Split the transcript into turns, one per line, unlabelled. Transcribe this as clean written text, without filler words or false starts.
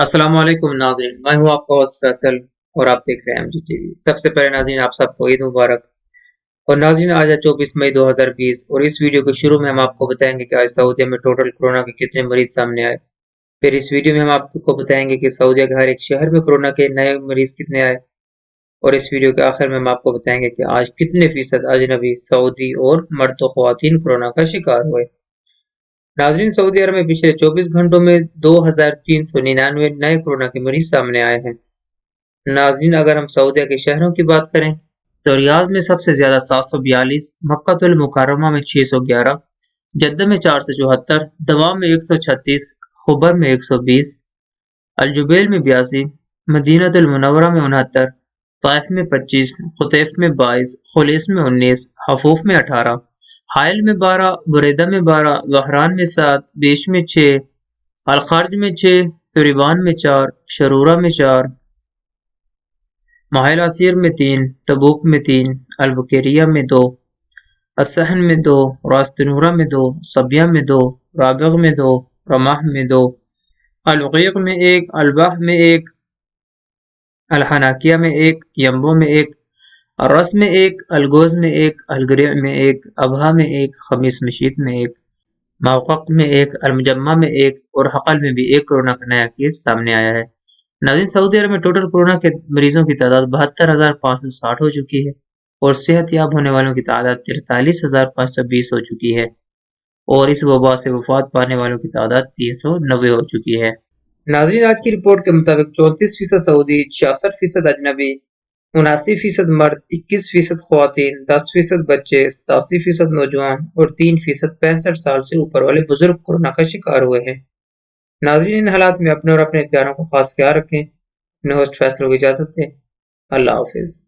السلام علیکم ناظرین، میں ہوں آپ کا ہوسٹ فیصل اور آپ دیکھ رہے ہیں MGTV۔ سب سے پہلے ناظرین آپ سب کو عید مبارک۔ اور ناظرین آج ہے 24 مئی 2020 اور اس ویڈیو کے شروع میں ہم آپ کو بتائیں گے کہ آج سعودیہ میں ٹوٹل کورونا کے کتنے مریض سامنے آئے۔ پھر اس ویڈیو میں ہم آپ کو بتائیں گے کہ سعودیہ کے ہر ایک شہر میں کورونا کے نئے مریض کتنے آئے، اور اس ویڈیو کے آخر میں ہم آپ کو بتائیں گے کہ آج کتنے فیصد اجنبی، سعودی اور مرد و خواتین کورونا کا شکار ہوئے۔ ناظرین سعودی عرب میں پچھلے 24 گھنٹوں میں 2399 نئے کورونا کے مریض سامنے آئے ہیں۔ ناظرین اگر ہم سعودیہ کے شہروں کی بات کریں تو ریاض میں سب سے زیادہ 742، مکہ المکرمہ میں 611، جدہ میں 474، دوام میں 136، خبر میں 120، الجبیل میں 82، مدینہ المنورہ میں 69، طائف میں 25، قطیف میں 22، خلیس میں 19، حفوف میں 18، حائل میں 12، بریدہ میں 12، ظہران میں 7، بیش میں 6، الخارج میں 6، فریبان میں 4، شرورہ میں 4، ماحل عسیر میں 3، تبوک میں 3، البکیریہ میں 2، السحن میں 2، راست نورہ میں 2، صبیہ میں 2، رابغ میں 2، رماح میں 2، العقیق میں 1، البح میں 1، الحناکیہ میں 1، ینبو میں 1، الرس میں 1، الگوز میں 1، الگریع میں 1، ابہا میں 1، خمیس مشیط میں 1، موقق میں 1، المجمع میں 1 اور حقل میں بھی 1 کورونا کا نیا کیس سامنے آیا ہے۔ ناظرین سعودی عرب میں ٹوٹل کورونا کے مریضوں کی تعداد 72,560 ہو چکی ہے اور صحت یاب ہونے والوں کی تعداد 43,520 ہو چکی ہے، اور اس وبا سے وفات پانے والوں کی تعداد 390 ہو چکی ہے۔ ناظرین آج کی رپورٹ کے مطابق 34% سعودی، 66% اجنبی، 79% مرد، 21% خواتین، 10% بچے، 87% نوجوان اور 3% 65 سال سے اوپر والے بزرگ کورونا کا شکار ہوئے ہیں۔ ناظرین ان حالات میں اپنے اور اپنے پیاروں کو خاص خیال رکھیں۔ اپنے ہوسٹ فیصلوں کی اجازت دیں۔ اللہ حافظ۔